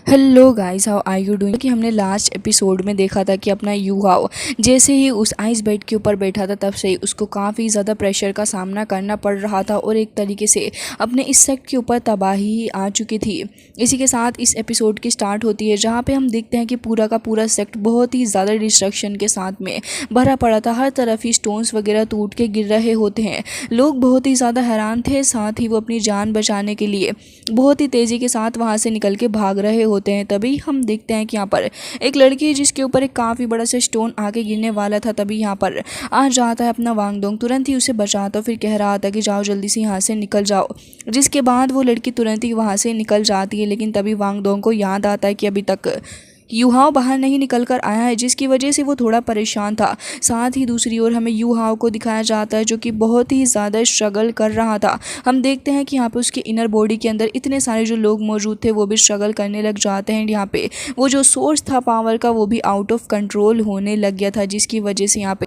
Hello guys, how are you doing. कि हमने last episode में देखा था कि अपना युहाओ जैसे ही उस आइस बेड के ऊपर बैठा था तब से ही उसको काफ़ी ज़्यादा प्रेशर का सामना करना पड़ रहा था और एक तरीके से अपने इस सेक्ट के ऊपर तबाही ही आ चुकी थी। इसी के साथ इस एपिसोड की स्टार्ट होती है जहाँ पे हम देखते हैं कि पूरा का पूरा सेक्ट बहुत ही ज़्यादा डिस्ट्रक्शन के साथ में भरा पड़ा था। हर तरफ ही स्टोन्स वगैरह टूट के गिर रहे होते हैं। लोग बहुत ही ज़्यादा हैरान थे, साथ ही वो अपनी जान बचाने के लिए बहुत ही तेज़ी के साथ वहाँ से निकल के भाग रहे होते हैं। तभी हम देखते हैं कि यहाँ पर एक लड़की है जिसके ऊपर एक काफ़ी बड़ा सा स्टोन आके गिरने वाला था। तभी यहाँ पर आ जाता है अपना वांगडोंग, तुरंत ही उसे बचाता, फिर कह रहा था कि जाओ जल्दी से यहाँ से निकल जाओ। जिसके बाद वो लड़की तुरंत ही वहाँ से निकल जाती है। लेकिन तभी वांगडोंग को याद आता है कि अभी तक युहाओ बाहर नहीं निकल कर आया है, जिसकी वजह से वो थोड़ा परेशान था। साथ ही दूसरी ओर हमें युहाओ को दिखाया जाता है जो कि बहुत ही ज़्यादा स्ट्रगल कर रहा था। हम देखते हैं कि यहाँ पे उसके इनर बॉडी के अंदर इतने सारे जो लोग मौजूद थे वो भी स्ट्रगल करने लग जाते हैं। यहाँ पे वो जो सोर्स था पावर का वो भी आउट ऑफ कंट्रोल होने लग गया था, जिसकी वजह से यहाँ पे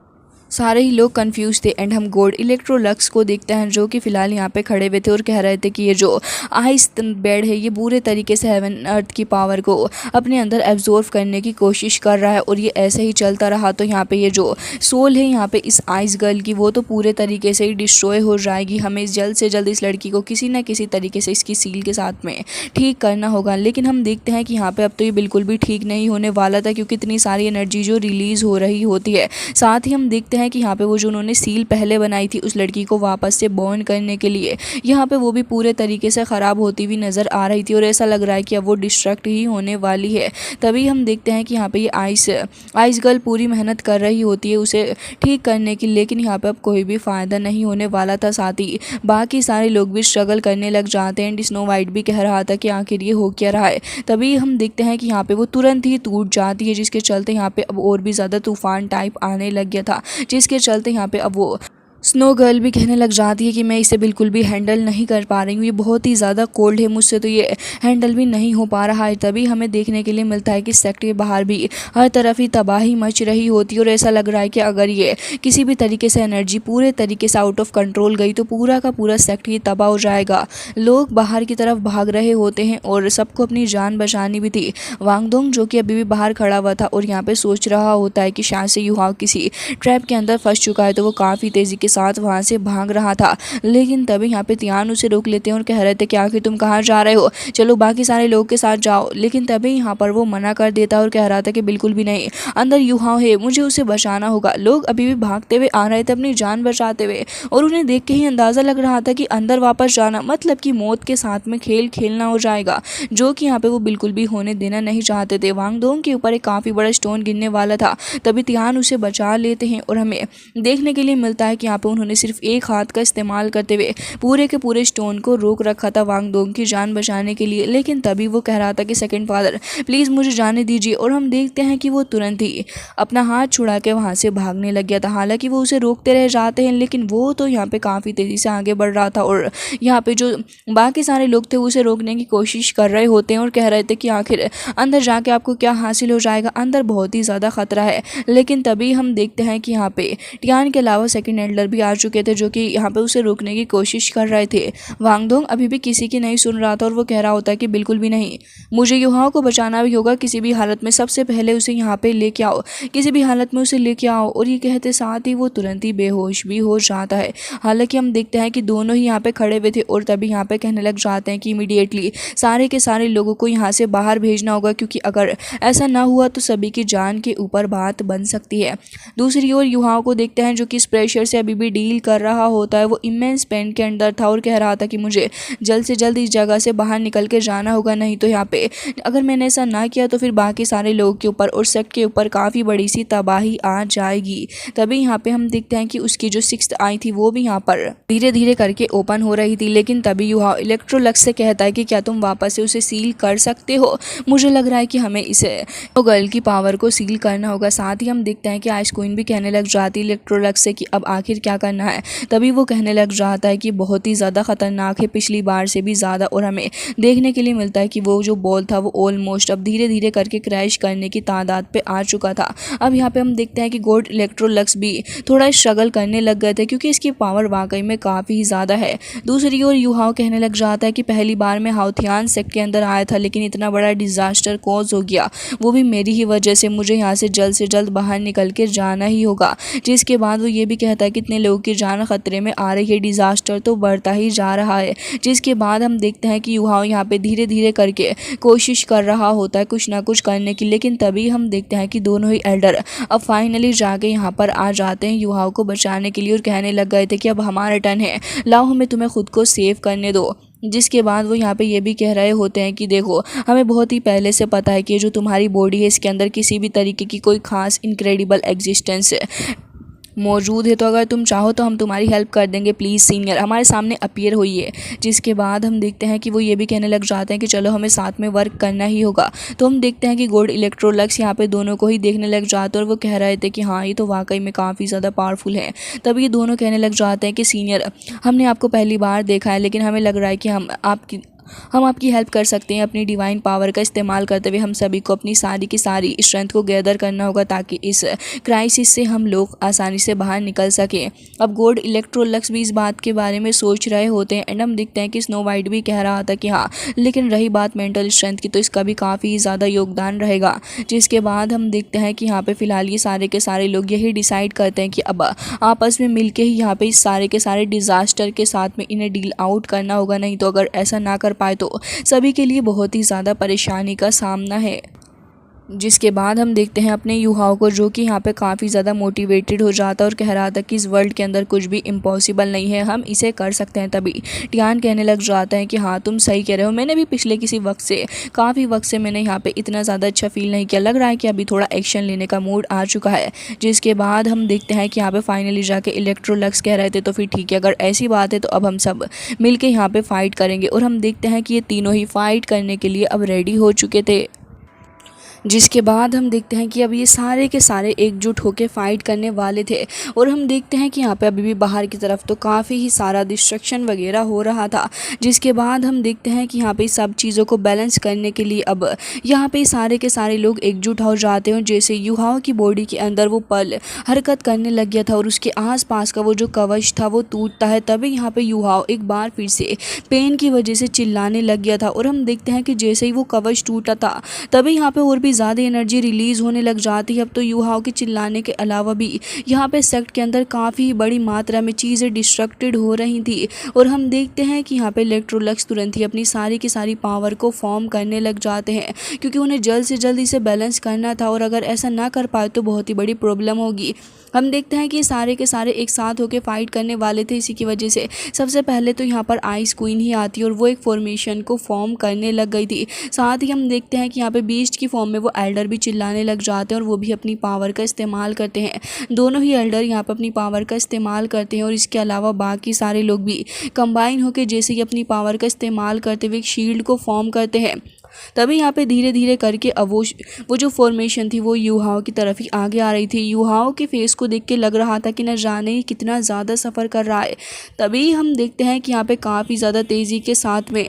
सारे ही लोग कंफ्यूज थे। एंड हम गॉड इलेक्ट्रोलक्स को देखते हैं जो कि फ़िलहाल यहाँ पे खड़े हुए थे और कह रहे थे कि ये जो आइस बेड है ये बुरे तरीके से हेवन अर्थ की पावर को अपने अंदर एब्जॉर्व करने की कोशिश कर रहा है और ये ऐसे ही चलता रहा तो यहाँ पे ये जो सोल है यहाँ पे इस आइस गर्ल की वो तो पूरे तरीके से ही डिस्ट्रॉय हो जाएगी। हमें जल्द से जल्द इस लड़की को किसी न किसी तरीके से इसकी सील के साथ में ठीक करना होगा। लेकिन हम देखते हैं कि यहाँ पे अब तो ये बिल्कुल भी ठीक नहीं होने वाला था, क्योंकि इतनी सारी एनर्जी जो रिलीज़ हो रही होती है। साथ ही हम देखते हैं कि यहाँ पे वो जो उन्होंने सील पहले बनाई थी उस लड़की को वापस से बॉर्न करने के लिए, यहाँ पे वो भी पूरे तरीके से ख़राब होती हुई नज़र आ रही थी और ऐसा लग रहा है कि अब वो डिस्ट्रक्ट ही होने वाली है। तभी हम देखते हैं कि यहाँ पे ये आइस गर्ल पूरी मेहनत कर रही होती है उसे ठीक करने की, लेकिन यहाँ पे अब कोई भी फ़ायदा नहीं होने वाला था। साथ ही बाकी सारे लोग भी स्ट्रगल करने लग जाते हैं। स्नो वाइट भी कह रहा था कि आखिर ये हो क्या रहा है। तभी हम देखते हैं कि यहाँ पे वो तुरंत ही टूट जाती है, जिसके चलते यहाँ पे अब और भी ज़्यादा तूफान टाइप आने लग गया था, जिसके चलते यहाँ पे अब वो स्नो गर्ल भी कहने लग जाती है कि मैं इसे बिल्कुल भी हैंडल नहीं कर पा रही हूँ, ये बहुत ही ज़्यादा कोल्ड है, मुझसे तो ये हैंडल भी नहीं हो पा रहा है। तभी हमें देखने के लिए मिलता है कि सेक्ट के बाहर भी हर तरफ ही तबाही मच रही होती है और ऐसा लग रहा है कि अगर ये किसी भी तरीके से एनर्जी पूरे तरीके से आउट ऑफ कंट्रोल गई तो पूरा का पूरा सेक्ट ही तबाह हो जाएगा। लोग बाहर की तरफ भाग रहे होते हैं और सबको अपनी जान बचानी भी थी। वांगडोंग जो कि अभी भी बाहर खड़ा हुआ था और यहाँ पे सोच रहा होता है कि शायद से युहाओ किसी ट्रैप के अंदर फंस चुका है, तो वो काफ़ी तेज़ी के साथ वहाँ से भाग रहा था। लेकिन तभी यहाँ पे तियान उसे रोक लेते हैं और कह रहे थे कि आखिर तुम कहाँ जा रहे हो, चलो बाकी सारे लोग के साथ जाओ। लेकिन तभी यहाँ पर वो मना कर देता और कह रहा था कि बिल्कुल भी नहीं, अंदर युहाओ है, मुझे उसे बचाना होगा। लोग अभी भी भागते हुए आ रहे थे अपनी जान बचाते हुए और उन्हें देख के ही अंदाज़ा लग रहा था कि अंदर वापस जाना मतलब कि मौत के साथ में खेल खेलना हो जाएगा, जो कि यहाँ पे वो बिल्कुल भी होने देना नहीं चाहते थे। वांगडोंग के ऊपर एक काफ़ी बड़ा स्टोन गिरने वाला था, तभी तियान उसे बचा लेते हैं और हमें देखने के लिए मिलता है कि यहाँ पे उन्होंने सिर्फ एक हाथ का इस्तेमाल करते हुए पूरे के पूरे स्टोन को रोक रखा था वांगडोंग की जान बचाने के लिए। लेकिन तभी वो कह रहा था कि सेकंड फादर प्लीज़ मुझे जाने दीजिए, और हम देखते हैं कि वो तुरंत ही अपना हाथ छुड़ा के वहाँ से भागने लग गया था। हालांकि वो उसे रोकते रह जाते हैं, लेकिन वो तो यहाँ पे काफ़ी तेज़ी से आगे बढ़ रहा था और यहाँ पे जो बाकी सारे लोग थे उसे रोकने की कोशिश कर रहे होते हैं और कह रहे थे कि आखिर अंदर जाके आपको क्या हासिल हो जाएगा, अंदर बहुत ही ज़्यादा खतरा है। लेकिन तभी हम देखते हैं कि यहाँ पे टियान के अलावा सेकंड एल्डर भी आ चुके थे जो कि यहाँ पे उसे रोकने की कोशिश कर रहे थे। वांगडोंग अभी भी किसी की नहीं सुन रहा था और वो कह रहा होता है कि बिल्कुल भी नहीं, मुझे युहाओ को बचाना भी होगा किसी भी हालत में, सबसे पहले उसे यहाँ पे लेके आओ, किसी भी हालत में उसे लेके आओ। और ये कहते साथ ही वो तुरंत ही बेहोश भी हो जाता है। हालांकि हम देखते हैं कि दोनों ही यहाँ पे खड़े हुए थे और तभी यहाँ पे कहने लग जाते हैं कि इमीडिएटली सारे के सारे लोगों को यहाँ से बाहर भेजना होगा, क्योंकि अगर ऐसा ना हुआ तो सभी की जान के ऊपर बात बन सकती है। दूसरी ओर युहाओ को देखते हैं जो कि इस प्रेशर से अभी भी डील कर रहा होता है। वो इमेंस पेन के अंदर था और कह रहा था कि मुझे जल्द से जल्द इस जगह से बाहर निकल के जाना होगा, नहीं तो यहाँ पे अगर मैंने ऐसा ना किया तो फिर बाकी सारे लोगों के ऊपर और सेक्ट के ऊपर काफ़ी बड़ी सी तबाही आ जाएगी। तभी यहाँ पे हम देखते हैं कि उसकी जो 6th आई थी वो भी यहाँ पर धीरे धीरे करके ओपन हो रही थी। लेकिन तभी युहाओ इलेक्ट्रोलक्स से कहता है कि क्या तुम वापस से उसे सील कर सकते हो, मुझे लग रहा है कि हमें इसे गर्ल की पावर को सील करना होगा। साथ ही हम देखते हैं कि आइस क्वीन भी कहने लग जाती है इलेक्ट्रोलक्स से कि अब आखिर क्या करना है। तभी वो कहने लग जाता है कि बहुत ही ज़्यादा ख़तरनाक है, पिछली बार से भी ज़्यादा, और हमें देखने के लिए मिलता है कि वो जो बॉल था वो ऑलमोस्ट अब धीरे धीरे करके क्रैश करने की तादाद पे आ चुका था। अब यहाँ पे हम देखते हैं कि गोल्ड इलेक्ट्रोलक्स भी थोड़ा स्ट्रगल करने लग गए थे क्योंकि इसकी पावर वाकई में काफ़ी ज़्यादा है। दूसरी ओर युहाओ कहने लग जाता है कि पहली बार में हाउथियान सेक्ट के अंदर आया था, लेकिन इतना बड़ा डिज़ास्टर कॉज हो गया, वो भी मेरी ही वजह से। मुझे यहाँ से जल्द बाहर निकल के जाना ही होगा। जिसके बाद वो ये भी कहता है कि इतने लोगों की जान खतरे में आ रही है, डिज़ास्टर तो बढ़ता ही जा रहा है। जिसके बाद हम देखते हैं कि युहाओ यहाँ पे धीरे धीरे करके कोशिश कर रहा होता है कुछ ना कुछ करने की, लेकिन तभी हम देखते हैं कि दोनों ही एल्डर अब फाइनली जाके यहाँ पर आ जाते हैं युहाओ को बचाने के लिए और कहने लग गए थे कि अब हमारा टर्न है, लाओ हमें तुम्हें खुद को सेव करने दो। जिसके बाद वो यहाँ पे ये भी कह रहे होते हैं कि देखो, हमें बहुत ही पहले से पता है कि जो तुम्हारी बॉडी है इसके अंदर किसी भी तरीके की कोई खास इनक्रेडिबल एग्जिस्टेंस मौजूद है, तो अगर तुम चाहो तो हम तुम्हारी हेल्प कर देंगे, प्लीज़ सीनियर हमारे सामने अपीयर होइए। जिसके बाद हम देखते हैं कि वो ये भी कहने लग जाते हैं कि चलो हमें साथ में वर्क करना ही होगा। तो हम देखते हैं कि गोल्ड इलेक्ट्रोलक्स यहाँ पे दोनों को ही देखने लग जाते हैं और वो कह रहे थे कि हाँ ये तो वाकई में काफ़ी ज़्यादा पावरफुल है। तब ये दोनों कहने लग जाते हैं कि सीनियर, हमने आपको पहली बार देखा है, लेकिन हमें लग रहा है कि हम आपकी हेल्प कर सकते हैं। अपनी डिवाइन पावर का इस्तेमाल करते हुए हम सभी को अपनी सारी की सारी स्ट्रेंथ को गैदर करना होगा ताकि इस क्राइसिस से हम लोग आसानी से बाहर निकल सकें। अब गोल्ड इलेक्ट्रोलक्स भी इस बात के बारे में सोच रहे होते हैं एंड हम देखते हैं कि स्नो वाइट भी कह रहा था कि हाँ, लेकिन रही बात मेंटल स्ट्रेंथ की तो इसका भी काफ़ी ज़्यादा योगदान रहेगा। जिसके बाद हम देखते हैं कि यहाँ पे फ़िलहाल ये सारे के सारे लोग यही डिसाइड करते हैं कि अब आपस में मिलके ही यहाँ पे इस सारे के सारे डिज़ास्टर के साथ में इन्हें डील आउट करना होगा, नहीं तो अगर ऐसा ना कर पाए तो सभी के लिए बहुत ही ज़्यादा परेशानी का सामना है। जिसके बाद हम देखते हैं अपने युवाओं को, जो कि यहाँ पे काफ़ी ज़्यादा मोटिवेटेड हो जाता है और कह रहा था कि इस वर्ल्ड के अंदर कुछ भी इम्पॉसिबल नहीं है, हम इसे कर सकते हैं। तभी टियान कहने लग जाता है कि हाँ तुम सही कह रहे हो, मैंने भी पिछले काफ़ी वक्त से मैंने यहाँ पे इतना ज़्यादा अच्छा फील नहीं किया, लग रहा है कि अभी थोड़ा एक्शन लेने का मूड आ चुका है। जिसके बाद हम देखते हैं कि यहाँ पे फाइनली जाके इलेक्ट्रोलक्स कह रहे थे तो फिर ठीक है, अगर ऐसी बात है तो अब हम सब मिल के यहाँ पर फाइट करेंगे। और हम देखते हैं कि ये तीनों ही फाइट करने के लिए अब रेडी हो चुके थे। जिसके बाद हम देखते हैं कि अब ये सारे के सारे एकजुट होकर फाइट करने वाले थे। और हम देखते हैं कि यहाँ पे अभी भी बाहर की तरफ तो काफ़ी ही सारा डिस्ट्रक्शन वगैरह हो रहा था। जिसके बाद हम देखते हैं कि यहाँ पे सब चीज़ों को बैलेंस करने के लिए अब यहाँ पे सारे के सारे लोग एकजुट हो जाते हैं। जैसे युहाओं की बॉडी के अंदर वो पल हरकत करने लग गया था और उसके आसपास का वो जो कवच था वो टूटता है, तभी यहाँ पे युहाओं एक बार फिर से पेन की वजह से चिल्लाने लग गया था। और हम देखते हैं कि जैसे ही वो कवच टूटा था तभी यहाँ पे और भी ज़्यादा एनर्जी रिलीज़ होने लग जाती है। अब तो युवाओं के चिल्लाने के अलावा भी यहाँ पे सेक्ट के अंदर काफ़ी बड़ी मात्रा में चीज़ें डिस्ट्रक्टेड हो रही थी। और हम देखते हैं कि यहाँ पे इलेक्ट्रोलक्स तुरंत ही अपनी सारी की सारी पावर को फॉर्म करने लग जाते हैं, क्योंकि उन्हें जल्द से जल्द इसे बैलेंस करना था और अगर ऐसा ना कर पाए तो बहुत ही बड़ी प्रॉब्लम होगी। हम देखते हैं कि सारे के सारे एक साथ होकर फाइट करने वाले थे। इसी की वजह से सबसे पहले तो यहाँ पर आइस क्वीन ही आती है और वो एक फॉर्मेशन को फॉर्म करने लग गई थी। साथ ही हम देखते हैं कि यहाँ पे बीस्ट की फॉर्म में वो एल्डर भी चिल्लाने लग जाते हैं और वो भी अपनी पावर का इस्तेमाल करते हैं। दोनों ही एल्डर यहाँ पर अपनी पावर का इस्तेमाल करते हैं और इसके अलावा बाकी सारे लोग भी कंबाइन होकर जैसे ही अपनी पावर का इस्तेमाल करते हुए एक शील्ड को फॉर्म करते हैं। तभी यहाँ पे धीरे धीरे करके अब वो जो फॉर्मेशन थी वो युहाओं की तरफ ही आगे आ रही थी। युहाओं के फेस को देख के लग रहा था कि न जाने कितना ज़्यादा सफ़र कर रहा है। तभी हम देखते हैं कि यहाँ पे काफ़ी ज़्यादा तेज़ी के साथ में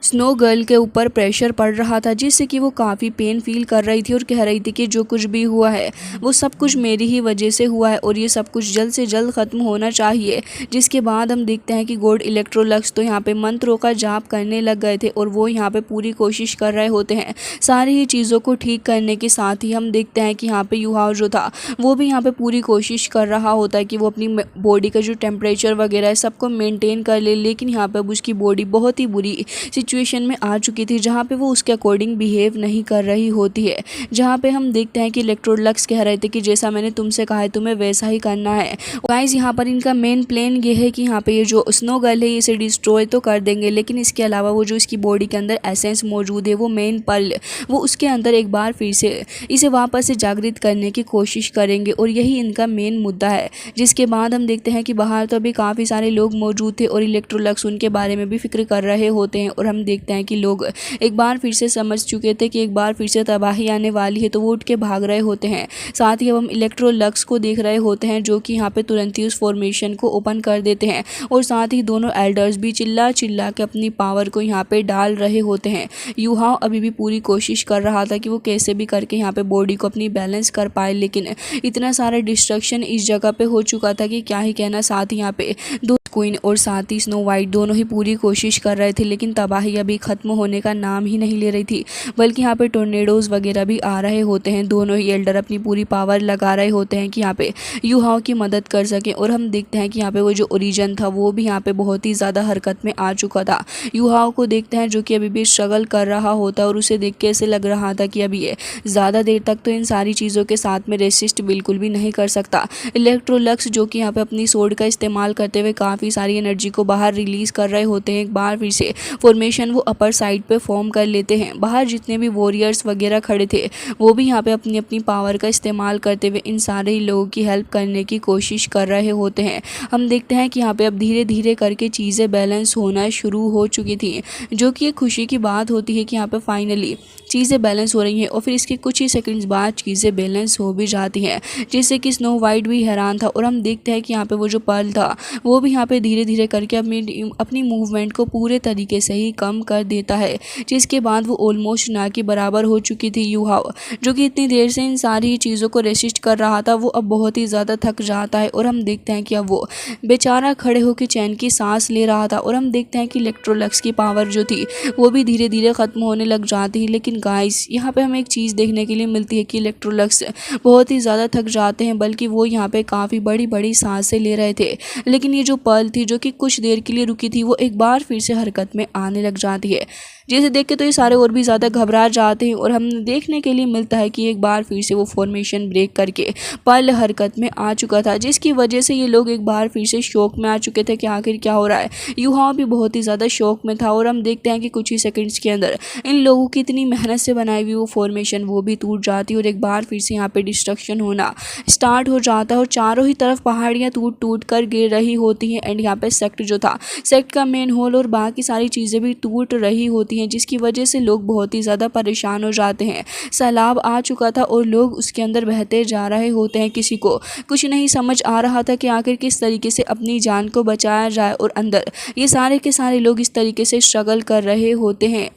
स्नो गर्ल के ऊपर प्रेशर पड़ रहा था, जिससे कि वो काफ़ी पेन फील कर रही थी और कह रही थी कि जो कुछ भी हुआ है वो सब कुछ मेरी ही वजह से हुआ है और ये सब कुछ जल्द से जल्द ख़त्म होना चाहिए। जिसके बाद हम देखते हैं कि गोल्ड इलेक्ट्रोलक्स तो यहाँ पे मंत्रों का जाप करने लग गए थे और वो यहाँ पे पूरी कोशिश कर रहे होते हैं सारी ही चीज़ों को ठीक करने के साथ ही हम देखते हैं कि यहाँ पे युहाओ जो था वो भी यहाँ पे पूरी कोशिश कर रहा होता है कि वो अपनी बॉडी का जो टेम्परेचर वगैरह है सबको मेनटेन कर ले। लेकिन यहाँ पर उसकी बॉडी बहुत ही बुरी सिचुएशन में आ चुकी थी जहाँ पे वो उसके अकॉर्डिंग बिहेव नहीं कर रही होती है। जहाँ पे हम देखते हैं कि इलेक्ट्रोलक्स कह रहे थे कि जैसा मैंने तुमसे कहा है तुम्हें वैसा ही करना है। गाइस यहाँ पर इनका मेन प्लान ये है कि यहाँ पे ये जो स्नो गर्ल है इसे डिस्ट्रॉय तो कर देंगे, लेकिन इसके अलावा वो जो इसकी बॉडी के अंदर एसेंस मौजूद है वो मेन पर्ल वो उसके अंदर एक बार फिर से इसे वापस से जागृत करने की कोशिश करेंगे और यही इनका मेन मुद्दा है। जिसके बाद हम देखते हैं कि बाहर तो अभी काफ़ी सारे लोग मौजूद थे और इलेक्ट्रोलक्स उनके बारे में भी फिक्र कर रहे होते हैं और हम हम देखते हैं कि लोग एक बार फिर से समझ चुके थे कि एक बार फिर से तबाही आने वाली है, तो वो उठ के भाग रहे होते हैं। साथ ही अब हम इलेक्ट्रोलक्स को देख रहे होते हैं जो कि यहाँ पे तुरंत ही उस फॉर्मेशन को ओपन कर देते हैं और साथ ही दोनों एल्डर्स भी चिल्ला चिल्ला के अपनी पावर को यहाँ पे डाल रहे होते हैं। यूहाओ अभी भी पूरी कोशिश कर रहा था कि वो कैसे भी करके यहाँ पे बॉडी को अपनी बैलेंस कर पाए, लेकिन इतना सारा डिस्ट्रक्शन इस जगह पे हो चुका था कि क्या ही कहना। साथ ही यहाँ पे दो क्वीन और साथ ही स्नो वाइट दोनों ही पूरी कोशिश कर रहे थे, लेकिन तबाही अभी खत्म होने का नाम ही नहीं ले रही थी, बल्कि यहाँ पे टोर्नेडोज वगैरह भी आ रहे होते हैं। दोनों ही एल्डर अपनी पूरी पावर लगा रहे होते हैं कि यहाँ पे यूहाओ की मदद कर सकें। और हम देखते हैं कि यहाँ पे वो जो ओरिजिन था वो भी यहाँ पे बहुत ही ज़्यादा हरकत में आ चुका था। यूहाओ को देखते हैं जो कि अभी भी स्ट्रगल कर रहा होता है और उसे देख के ऐसे लग रहा था कि अभी ये ज़्यादा देर तक तो इन सारी चीज़ों के साथ में रेसिस्ट बिल्कुल भी नहीं कर सकता। इलेक्ट्रोलक्स जो कि यहाँ पे अपनी सोर्ड का इस्तेमाल करते हुए काफ़ी सारी एनर्जी को बाहर रिलीज़ कर रहे होते हैं। एक बार फिर से फॉर्मेशन वो अपर साइड पे फॉर्म कर लेते हैं। बाहर जितने भी वॉरियर्स वगैरह खड़े थे वो भी यहाँ पे अपनी अपनी पावर का इस्तेमाल करते हुए इन सारे ही लोगों की हेल्प करने की कोशिश कर रहे होते हैं। हम देखते हैं कि यहाँ पे अब धीरे धीरे करके चीज़ें बैलेंस होना शुरू हो चुकी थी, जो कि एक खुशी की बात होती है कि यहाँ पे फाइनली चीज़ें बैलेंस हो रही हैं और फिर इसके कुछ ही सेकंड्स बाद चीज़ें बैलेंस हो भी जाती हैं, जिससे कि स्नो वाइट भी हैरान था। और हम देखते हैं कि यहाँ पे वो जो पर्ल था वो भी यहाँ पे धीरे धीरे करके अपनी मूवमेंट को पूरे तरीके से ही कम कर देता है, जिसके बाद वो ऑलमोस्ट ना के बराबर हो चुकी थी। यूहाओ जो कि इतनी देर से इन सारी चीज़ों को रेसिस्ट कर रहा था वो अब बहुत ही ज़्यादा थक जाता है और हम देखते हैं कि अब वो बेचारा खड़े होकर चैन की सांस ले रहा था। और हम देखते हैं कि इलेक्ट्रोलक्स की पावर जो थी वो भी धीरे धीरे ख़त्म होने लग जाती है। लेकिन गाइस यहाँ पे हमें एक चीज़ देखने के लिए मिलती है कि इलेक्ट्रोलक्स बहुत ही ज़्यादा थक जाते हैं, बल्कि वो यहाँ पे काफ़ी बड़ी बड़ी सांसें ले रहे थे। लेकिन ये जो पर्ल थी जो कि कुछ देर के लिए रुकी थी वो एक बार फिर से हरकत में आने लग जाती है, जिसे देख के तो ये सारे और भी ज़्यादा घबरा जाते हैं। और हम देखने के लिए मिलता है कि एक बार फिर से वो फॉर्मेशन ब्रेक करके पर्ल हरकत में आ चुका था, जिसकी वजह से ये लोग एक बार फिर से शॉक में आ चुके थे कि आखिर क्या हो रहा है। यूहाओ भी बहुत ही ज़्यादा शॉक में था और हम देखते हैं कि कुछ ही सेकंड्स के अंदर इन लोगों की इतनी मेहनत से बनाई हुई वो फॉर्मेशन वो भी टूट जाती है और एक बार फिर से यहाँ पे डिस्ट्रक्शन होना स्टार्ट हो जाता है और चारों ही तरफ पहाड़ियाँ टूट टूट कर गिर रही होती हैं। एंड यहाँ पे सेक्ट जो था, सेक्ट का मेन होल और बाकी सारी चीज़ें भी टूट रही होती हैं, जिसकी वजह से लोग बहुत ही ज़्यादा परेशान हो जाते हैं। सैलाब आ चुका था और लोग उसके अंदर बहते जा रहे होते हैं। किसी को कुछ नहीं समझ आ रहा था कि आखिर किस तरीके से अपनी जान को बचाया जाए और अंदर ये सारे के सारे लोग इस तरीके से स्ट्रगल कर रहे होते हैं।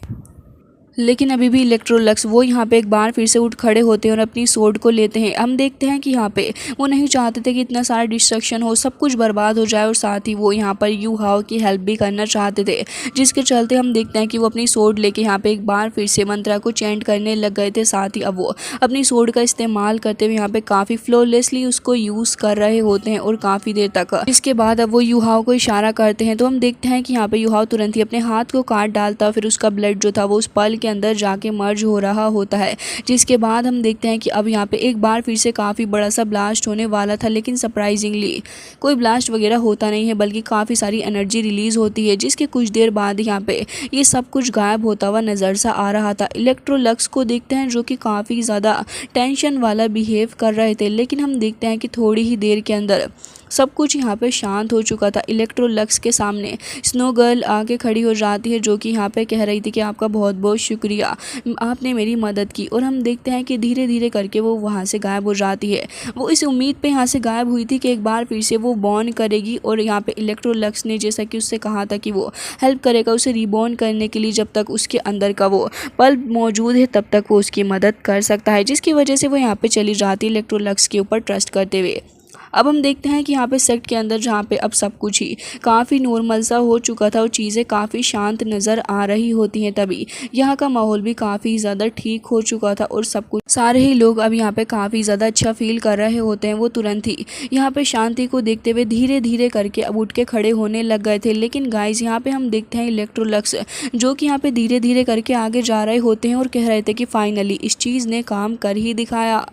लेकिन अभी भी इलेक्ट्रोलक्स वो यहाँ पे एक बार फिर से उठ खड़े होते हैं और अपनी सोर्ड को लेते हैं। हम देखते हैं कि यहाँ पे वो नहीं चाहते थे कि इतना सारा डिस्ट्रक्शन हो, सब कुछ बर्बाद हो जाए और साथ ही वो यहाँ पर यूहाओ की हेल्प भी करना चाहते थे, जिसके चलते हम देखते हैं कि वो अपनी सोर्ड लेके यहाँ पे एक बार फिर से मंत्रा को चैंट करने लग गए थे। साथ ही अब वो अपनी सोर्ड का इस्तेमाल करते हुए यहाँ पे काफ़ी फ्लॉलेसली उसको यूज़ कर रहे होते हैं और काफ़ी देर तक। इसके बाद अब वो यूहाओ को इशारा करते हैं तो हम देखते हैं कि यहाँ पे यूहाओ तुरंत ही अपने हाथ को काट डालता, फिर उसका ब्लड जो था वो उस पर्ल के अंदर जाके मर्ज हो रहा होता है। जिसके बाद हम देखते हैं कि अब यहाँ पे एक बार फिर से काफ़ी बड़ा सा ब्लास्ट होने वाला था, लेकिन सरप्राइजिंगली कोई ब्लास्ट वगैरह होता नहीं है, बल्कि काफ़ी सारी एनर्जी रिलीज़ होती है, जिसके कुछ देर बाद यहाँ पे ये सब कुछ गायब होता हुआ नज़र सा आ रहा था। इलेक्ट्रोलक्स को देखते हैं जो कि काफ़ी ज़्यादा टेंशन वाला बिहेव कर रहे थे, लेकिन हम देखते हैं कि थोड़ी ही देर के अंदर सब कुछ यहाँ पे शांत हो चुका था। इलेक्ट्रोलक्स के सामने स्नो गर्ल आके खड़ी हो जाती है, जो कि यहाँ पे कह रही थी कि आपका बहुत बहुत शुक्रिया, आपने मेरी मदद की। और हम देखते हैं कि धीरे धीरे करके वो वहाँ से गायब हो जाती है। वो इस उम्मीद पे यहाँ से गायब हुई थी कि एक बार फिर से वो बॉर्न करेगी और यहाँ पे इलेक्ट्रोलक्स ने जैसा कि उससे कहा था कि वो हेल्प करेगा उसे रिबॉर्न करने के लिए, जब तक उसके अंदर का वो पल्प मौजूद है तब तक वो उसकी मदद कर सकता है, जिसकी वजह से वो यहाँ पे चली जाती है इलेक्ट्रोलक्स के ऊपर ट्रस्ट करते हुए। अब हम देखते हैं कि यहाँ पे सेक्ट के अंदर जहाँ पे अब सब कुछ ही काफ़ी नॉर्मल सा हो चुका था और चीज़ें काफ़ी शांत नज़र आ रही होती हैं, तभी यहाँ का माहौल भी काफ़ी ज़्यादा ठीक हो चुका था और सब कुछ सारे ही लोग अब यहाँ पे काफ़ी ज़्यादा अच्छा फील कर रहे होते हैं। वो तुरंत ही यहाँ पे शांति को देखते हुए धीरे धीरे करके अब उठ के खड़े होने लग गए थे। लेकिन गाइज यहाँ पे हम देखते हैं इलेक्ट्रोलक्स जो कि यहाँ पे धीरे धीरे करके आगे जा रहे होते हैं और कह रहे थे कि फाइनली इस चीज़ ने काम कर ही दिखाया।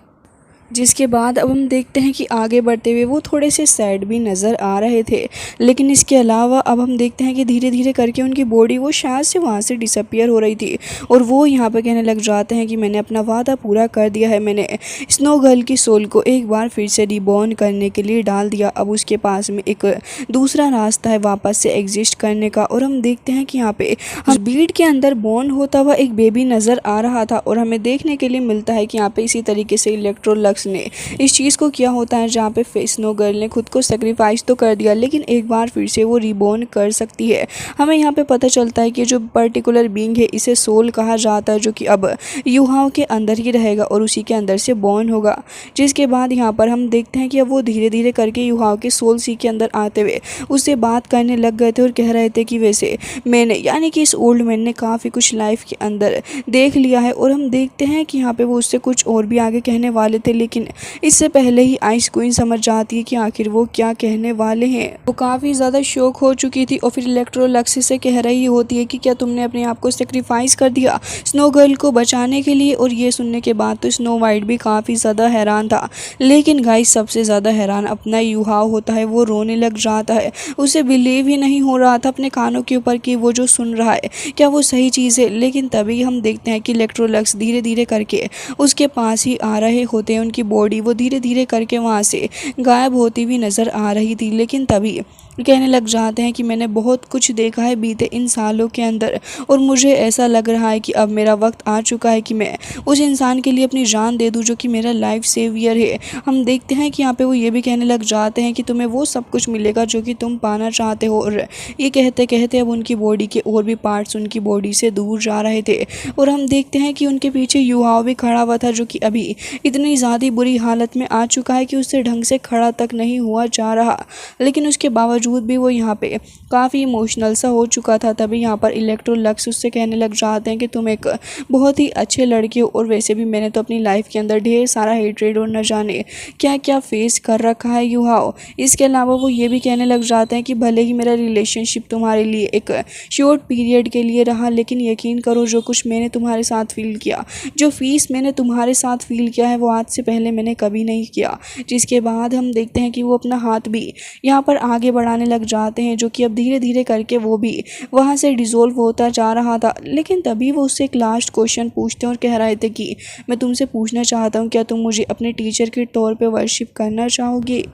जिसके बाद अब हम देखते हैं कि आगे बढ़ते हुए वो थोड़े से सैड भी नज़र आ रहे थे। लेकिन इसके अलावा अब हम देखते हैं कि धीरे धीरे करके उनकी बॉडी वो शायद से वहाँ से डिसअपियर हो रही थी और वो यहाँ पर कहने लग जाते हैं कि मैंने अपना वादा पूरा कर दिया है, मैंने स्नो गर्ल की सोल को एक बार फिर से रिबॉर्न करने के लिए डाल दिया। अब उसके पास में एक दूसरा रास्ता है वापस से एग्जिस्ट करने का। और हम देखते हैं कि यहाँ पे उस बीड के अंदर बॉर्न होता हुआ एक बेबी नज़र आ रहा था और हमें देखने के लिए मिलता है कि यहाँ पे इसी तरीके से इलेक्ट्रोलक्स ने इस चीज़ को किया होता है जहाँ पे स्नो गर्ल ने खुद को सेक्रीफाइस तो कर दिया लेकिन एक बार फिर से वो रिबॉर्न कर सकती है। हमें यहाँ पे पता चलता है कि जो पर्टिकुलर बीइंग है इसे सोल कहा जाता है, जो कि अब युहाओं के अंदर ही रहेगा और उसी के अंदर से बॉर्न होगा। जिसके बाद यहाँ पर हम देखते हैं कि अब वो धीरे धीरे करके युहाओं के सोल सी के अंदर आते हुए उससे बात करने लग गए थे और कह रहे थे कि वैसे मैंने यानी कि इस ओल्ड मैन ने काफ़ी कुछ लाइफ के अंदर देख लिया है। और हम देखते हैं कि यहाँ पे वो उससे कुछ और भी आगे कहने वाले थे लेकिन इससे पहले ही आइस क्वीन समझ जाती है कि आखिर वो क्या कहने वाले हैं। वो काफ़ी ज़्यादा शॉक हो चुकी थी और फिर इलेक्ट्रोलक्स से कह रही होती है कि क्या तुमने अपने आप को सेक्रीफाइस कर दिया स्नो गर्ल को बचाने के लिए। और ये सुनने के बाद तो स्नो वाइट भी काफ़ी ज़्यादा हैरान था। लेकिन गाइस सबसे ज़्यादा हैरान अपना युहाओ होता है, वो रोने लग जाता है। उसे बिलीव ही नहीं हो रहा था अपने कानों के ऊपर कि वो जो सुन रहा है क्या वो सही चीज़ है। लेकिन तभी हम देखते हैं कि इलेक्ट्रोलक्स धीरे धीरे करके उसके पास ही आ रहे होते हैं। उनकी बॉडी वो धीरे धीरे करके वहाँ से गायब होती हुई नज़र आ रही थी। लेकिन तभी कहने लग जाते हैं कि मैंने बहुत कुछ देखा है बीते इन सालों के अंदर और मुझे ऐसा लग रहा है कि अब मेरा वक्त आ चुका है कि मैं उस इंसान के लिए अपनी जान दे दूं जो कि मेरा लाइफ सेवियर है। हम देखते हैं कि यहाँ पे वो ये भी कहने लग जाते हैं कि तुम्हें वो सब कुछ मिलेगा जो कि तुम पाना चाहते हो। और ये कहते कहते अब उनकी बॉडी के और भी पार्ट्स उनकी बॉडी से दूर जा रहे थे। और हम देखते हैं कि उनके पीछे युहाओ भी खड़ा हुआ था जो कि अभी इतनी ज़्यादा बुरी हालत में आ चुका है कि उससे ढंग से खड़ा तक नहीं हुआ जा रहा। लेकिन उसके बावजूद भी वो यहाँ पे काफ़ी इमोशनल सा हो चुका था। तभी यहाँ पर इलेक्ट्रोलक्स उससे कहने लग जाते हैं कि तुम एक बहुत ही अच्छे लड़के हो और वैसे भी मैंने तो अपनी लाइफ के अंदर ढेर सारा हेट्रेड और न जाने क्या क्या फेस कर रखा है युहाओ। इसके अलावा वो ये भी कहने लग जाते हैं कि भले ही मेरा रिलेशनशिप तुम्हारे लिए एक शॉर्ट पीरियड के लिए रहा लेकिन यकीन करो जो कुछ मैंने तुम्हारे साथ फील किया, जो फीस मैंने तुम्हारे साथ फील किया है वो आज से पहले मैंने कभी नहीं किया। जिसके बाद हम देखते हैं कि वो अपना हाथ भी यहाँ पर आगे बढ़ाने लग जाते हैं जो कि अब धीरे धीरे करके वो भी वहाँ से डिसॉल्व होता जा रहा था। लेकिन तभी वो उससे एक लास्ट क्वेश्चन पूछते हैं और कह रहे थे कि मैं तुमसे पूछना चाहता हूँ क्या तुम मुझे अपने टीचर के तौर पे वर्शिप करना चाहोगे।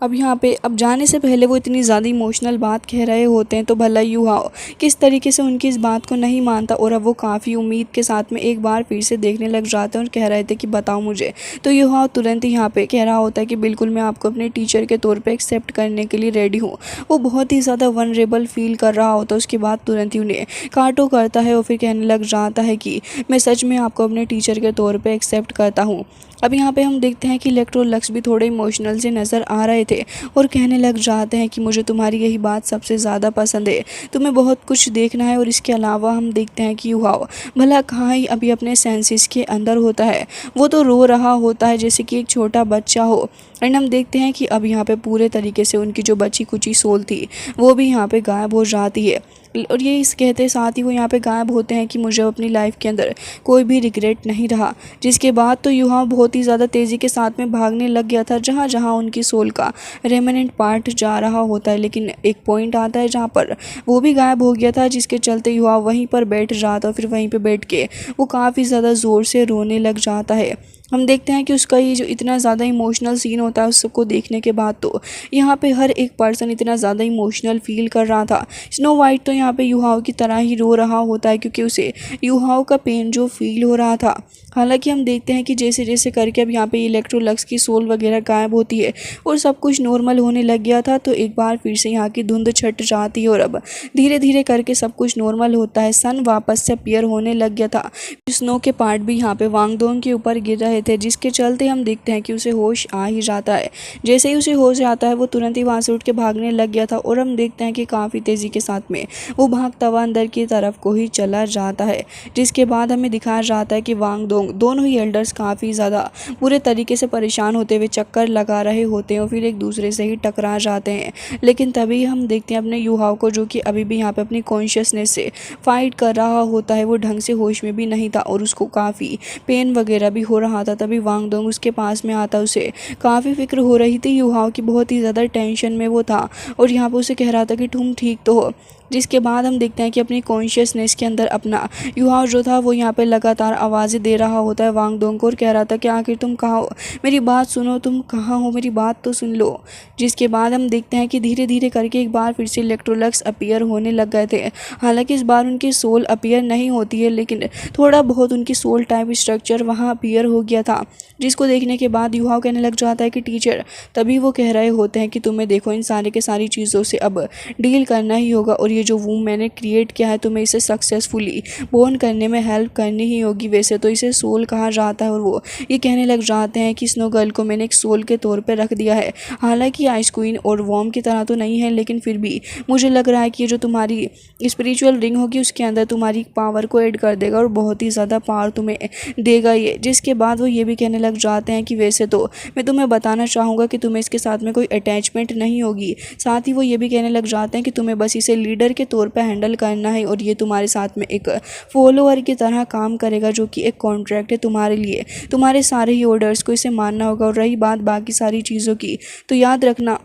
अब यहाँ पे अब जाने से पहले वो इतनी ज़्यादा इमोशनल बात कह रहे होते हैं तो भला युहाओ किस तरीके से उनकी इस बात को नहीं मानता और अब वो काफ़ी उम्मीद के साथ में एक बार फिर से देखने लग जाते हैं और कह रहे थे कि बताओ मुझे। तो युहाओ तुरंत ही यहाँ पे कह रहा होता है कि बिल्कुल मैं आपको अपने टीचर के तौर पे एक्सेप्ट करने के लिए रेडी हूँ। वो बहुत ही ज़्यादा वनरेबल फील कर रहा होता है। उसके बाद तुरंत ही उन्हें काटो करता है और फिर कहने लग जाता है कि मैं सच में आपको अपने टीचर के तौर पर एक्सेप्ट करता हूँ। अब यहाँ पे हम देखते हैं कि इलेक्ट्रोलक्स भी थोड़े इमोशनल से नज़र आ रहे थे और कहने लग जाते हैं कि मुझे तुम्हारी यही बात सबसे ज़्यादा पसंद है, तुम्हें बहुत कुछ देखना है। और इसके अलावा हम देखते हैं कि युहाओ भला कहाँ ही अभी अपने सेंसेस के अंदर होता है, वो तो रो रहा होता है जैसे कि एक छोटा बच्चा हो। एंड हम देखते हैं कि अब यहाँ पे पूरे तरीके से उनकी जो बची कुची सोल थी वो भी यहाँ पे गायब हो जाती है। और ये इस कहते साथ ही वो यहाँ पे गायब होते हैं कि मुझे अपनी लाइफ के अंदर कोई भी रिग्रेट नहीं रहा। जिसके बाद तो युहाओ बहुत ही ज़्यादा तेज़ी के साथ में भागने लग गया था जहाँ जहाँ उनकी सोल का रेमिनेंट पार्ट जा रहा होता है। लेकिन एक पॉइंट आता है जहाँ पर वो भी गायब हो गया था जिसके चलते युहाओ वहीं पर बैठ जाता। फिर वहीं पर बैठ के वो काफ़ी ज़्यादा ज़ोर से रोने लग जाता है। हम देखते हैं कि उसका ये जो इतना ज़्यादा इमोशनल सीन होता है उसको देखने के बाद तो यहाँ पे हर एक पर्सन इतना ज़्यादा इमोशनल फील कर रहा था। स्नो वाइट तो यहाँ पे युहाओ की तरह ही रो रहा होता है क्योंकि उसे युहाओ का पेन जो फील हो रहा था। हालांकि हम देखते हैं कि जैसे जैसे करके अब यहाँ पे इलेक्ट्रोलक्स की सोल वगैरह गायब होती है और सब कुछ नॉर्मल होने लग गया था तो एक बार फिर से यहाँ की धुंध छट जाती है और अब धीरे धीरे करके सब कुछ नॉर्मल होता है। सन वापस से अपीयर होने लग गया था। स्नो के पार्ट भी यहाँ पे वांगडोंग के ऊपर गिर रहे थे जिसके चलते हम देखते हैं कि उसे होश आ ही जाता है। जैसे ही उसे होश आता है वो तुरंत ही वहाँ से उठ के भागने लग गया था और हम देखते हैं कि काफ़ी तेज़ी के साथ में वो भागता हुआ अंदर की तरफ को ही चला जाता है। जिसके बाद हमें दिखाया जाता है कि वांगडोंग दोंग दोनों ही एल्डर्स काफ़ी ज़्यादा बुरे तरीके से परेशान होते हुए चक्कर लगा रहे होते हैं और फिर एक दूसरे से ही टकरा जाते हैं। लेकिन तभी हम देखते हैं अपने युहाओ को, जो कि अभी भी यहाँ पे अपनी कॉन्शियसनेस से फाइट कर रहा होता है। वो ढंग से होश में भी नहीं था और उसको काफ़ी पेन वगैरह भी हो रहा था। तभी वांग दोंग उसके पास में आता, उसे काफ़ी फिक्र हो रही थी युहाओ की, बहुत ही ज़्यादा टेंशन में वो था और यहाँ पर उसे कह रहा था कि तुम ठीक तो हो। जिसके बाद हम देखते हैं कि अपनी कॉन्शियसनेस के अंदर अपना युहाओ जो था वो यहाँ पे लगातार आवाज़ें दे रहा होता है वांग दोंग को और कह रहा था कि आखिर तुम कहाँ हो, मेरी बात सुनो, तुम कहाँ हो, मेरी बात तो सुन लो। जिसके बाद हम देखते हैं कि धीरे धीरे करके एक बार फिर से इलेक्ट्रोलक्स अपीयर होने लग गए थे। हालांकि इस बार उनकी सोल अपीयर नहीं होती है, लेकिन थोड़ा बहुत उनकी सोल टाइप स्ट्रक्चर वहाँ अपीयर हो गया था। जिसको देखने के बाद युहाओ कहने लग जाता है कि टीचर, तभी वो कह रहे होते हैं कि तुम्हें देखो इन सारे के सारी चीज़ों से अब डील करना ही होगा और ये जो वूम मैंने क्रिएट किया है तुम्हें इसे सक्सेसफुली बोर्न करने में हेल्प करनी ही होगी। वैसे तो इसे सोल कहा जाता है और वो ये कहने लग जाते हैं कि स्नो गर्ल को मैंने एक सोल के तौर पे रख दिया है। हालांकि आइस क्वीन और वॉर्म की तरह तो नहीं है, लेकिन फिर भी मुझे लग रहा है कि ये जो तुम्हारी स्पिरिचुअल रिंग होगी उसके अंदर तुम्हारी पावर को ऐड कर देगा और बहुत ही ज़्यादा पावर तुम्हें देगा ये। जिसके बाद वो ये भी कहने लग जाते हैं कि वैसे तो मैं तुम्हें बताना चाहूँगा कि तुम्हें इसके साथ में कोई अटैचमेंट नहीं होगी। साथ ही वो ये भी कहने लग जाते हैं कि तुम्हें बस इसे लीडर के तौर पे हैंडल करना है और ये तुम्हारे साथ में एक फॉलोअर की तरह काम करेगा, जो कि एक कॉन्ट्रैक्ट है तुम्हारे लिए। तुम्हारे सारे ही ऑर्डर्स को इसे मानना होगा और रही बात बाकी सारी चीज़ों की, तो याद रखना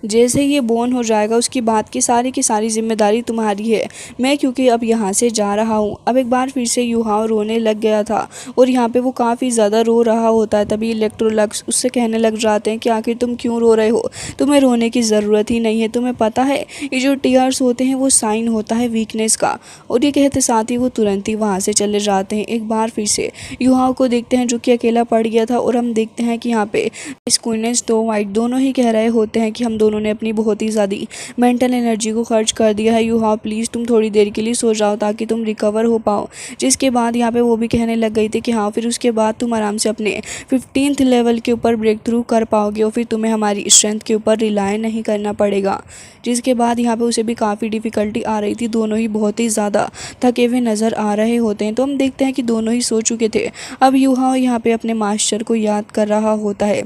जैसे ही ये बोर्न हो जाएगा उसकी बात की सारी जिम्मेदारी तुम्हारी है। मैं क्योंकि अब यहाँ से जा रहा हूँ। अब एक बार फिर से युहाओ रोने लग गया था और यहाँ पे वो काफ़ी ज़्यादा रो रहा होता है। तभी इलेक्ट्रोलक्स उससे कहने लग जाते हैं कि आखिर तुम क्यों रो रहे हो, तुम्हें रोने की ज़रूरत ही नहीं है। तुम्हें पता है ये जो टीयर्स होते हैं वो साइन होता है वीकनेस का। और ये कहते साथ ही वो तुरंत ही वहाँ से चले जाते हैं। एक बार फिर से युहाओ को देखते हैं जो कि अकेला पड़ गया था और हम देखते हैं कि यहाँ पे स्क्वीनेस तो वाइट दोनों ही कह रहे होते हैं कि हम दोनों ने अपनी बहुत ही ज़्यादा मेंटल एनर्जी को खर्च कर दिया है। युहाओ प्लीज़ तुम थोड़ी देर के लिए सो जाओ ताकि तुम रिकवर हो पाओ। जिसके बाद यहाँ पे वो भी कहने लग गई थी कि हाँ फिर उसके बाद तुम आराम से अपने 15th लेवल के ऊपर ब्रेक थ्रू कर पाओगे और फिर तुम्हें हमारी स्ट्रेंथ के ऊपर रिलाय नहीं करना पड़ेगा। जिसके बाद यहाँ पे उसे भी काफ़ी डिफ़िकल्टी आ रही थी। दोनों ही बहुत ही ज़्यादा थके हुए नज़र आ रहे होते हैं। तो हम देखते हैं कि दोनों ही सो चुके थे। अब युहाओ यहाँ पे अपने मास्टर को याद कर रहा होता है।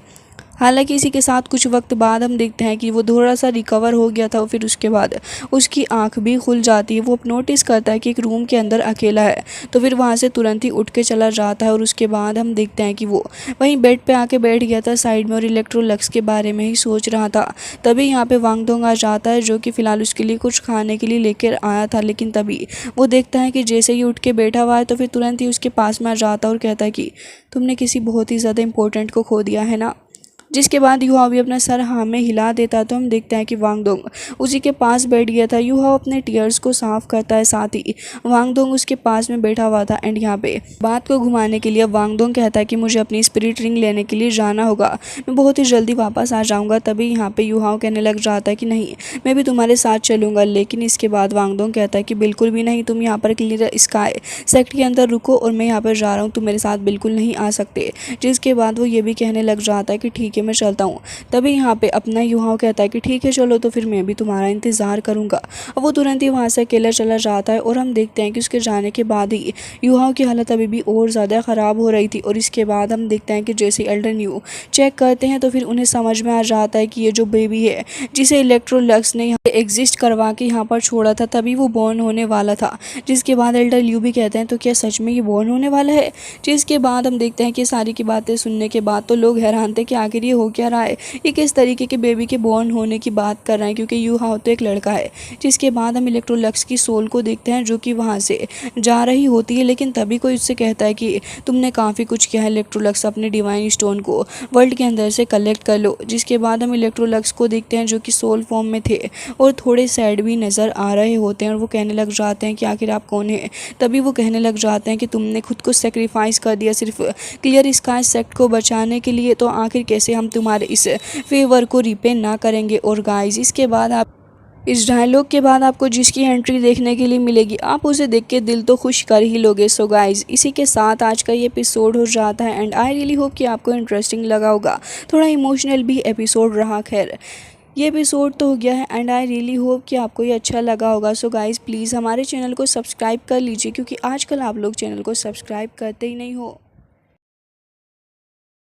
हालांकि इसी के साथ कुछ वक्त बाद हम देखते हैं कि वो थोड़ा सा रिकवर हो गया था और फिर उसके बाद उसकी आंख भी खुल जाती है। वो नोटिस करता है कि एक रूम के अंदर अकेला है, तो फिर वहाँ से तुरंत ही उठ के चला जाता है और उसके बाद हम देखते हैं कि वो वहीं बेड पे आके बैठ गया था साइड में और इलेक्ट्रोलक्स के बारे में ही सोच रहा था। तभी यहाँ पे वांग दोंग आ जाता है जो कि फ़िलहाल उसके लिए कुछ खाने के लिए लेकर आया था। लेकिन तभी वो देखता है कि जैसे ही उठ के बैठा हुआ है तो फिर तुरंत ही उसके पास में आ जाता है और कहता है कि तुमने किसी बहुत ही ज़्यादा इंपॉर्टेंट को खो दिया है ना। जिसके बाद युहाओ भी अपना सर हाँ में हिला देता है। तो हम देखते हैं कि वांग दोंग उसी के पास बैठ गया था। युहाओ अपने टीयर्स को साफ करता है, साथ ही वांग दोंग उसके पास में बैठा हुआ था। एंड यहाँ पे बात को घुमाने के लिए वांग दोंग कहता है कि मुझे अपनी स्पिरिट रिंग लेने के लिए जाना होगा, मैं बहुत ही जल्दी वापस आ जाऊँगा। तभी यहाँ पे युहाओ कहने लग जाता है कि नहीं मैं भी तुम्हारे साथ चलूँगा। लेकिन इसके बाद वांग दोंग कहता है कि बिल्कुल भी नहीं, तुम यहाँ पर क्लियर स्काई सेक्ट के अंदर रुको और मैं यहाँ पर जा रहा हूँ, तुम मेरे साथ बिल्कुल नहीं आ सकते। जिसके बाद वो ये भी कहने लग जाता है कि ठीक है मैं चलता हूँ। तभी यहाँ पे अपना युहाओ कहता है कि ठीक है चलो, तो फिर मैं भी तुम्हारा इंतज़ार करूँगा। अब वो तुरंत ही वहाँ से अकेला चला जाता है और हम देखते हैं कि उसके जाने के बाद ही युहाओ की हालत अभी भी और ज़्यादा ख़राब हो रही थी। और इसके बाद हम देखते हैं कि जैसे एल्डर न्यू चेक करते हैं तो फिर उन्हें समझ में आ जाता है कि ये जो बेबी है जिसे इलेक्ट्रोलक्स ने यहाँ एग्जिस्ट करवा के यहाँ पर छोड़ा था तभी वो बॉर्न होने वाला था। जिसके बाद एल्डर ल्यू भी कहते हैं तो क्या सच में ये बॉर्न होने वाला है। जिसके बाद हम देखते हैं कि सारी की बातें सुनने के बाद तो लोग हैरान थे कि आखिर ये हो क्या रहा है, ये किस तरीके के बेबी के बॉर्न होने की बात कर रहे हैं, क्योंकि युहाओ तो एक लड़का है। जिसके बाद हम इलेक्ट्रोलक्स की सोल को देखते हैं जो कि वहाँ से जा रही होती है। लेकिन तभी कोई उससे कहता है कि तुमने काफ़ी कुछ किया है इलेक्ट्रोलक्स, अपने डिवाइन स्टोन को वर्ल्ड के अंदर से कलेक्ट कर लो। जिसके बाद हम इलेक्ट्रोलक्स को देखते हैं जो कि सोल फॉर्म में थे और थोड़े सैड भी नज़र आ रहे होते हैं और वो कहने लग जाते हैं कि आखिर आप कौन है। तभी वो कहने लग जाते हैं कि तुमने खुद को सेक्रीफाइस कर दिया सिर्फ क्लियर स्काई सेक्ट को बचाने के लिए, तो आखिर कैसे हम तुम्हारे इस फेवर को रिपे ना करेंगे। और गाइस इसके बाद आप इस डायलॉग के बाद आपको जिसकी एंट्री देखने के लिए मिलेगी आप उसे देख के दिल तो खुश कर ही लोगे। सो गाइस इसी के साथ आज का ये एपिसोड हो जाता है एंड आई रियली होप कि आपको इंटरेस्टिंग लगा होगा, थोड़ा इमोशनल भी एपिसोड रहा। खैर ये एपिसोड तो हो गया है एंड आई रियली होप कि आपको ये अच्छा लगा होगा। सो गाइस प्लीज़ हमारे चैनल को सब्सक्राइब कर लीजिए क्योंकि आजकल आप लोग चैनल को सब्सक्राइब करते ही नहीं हो।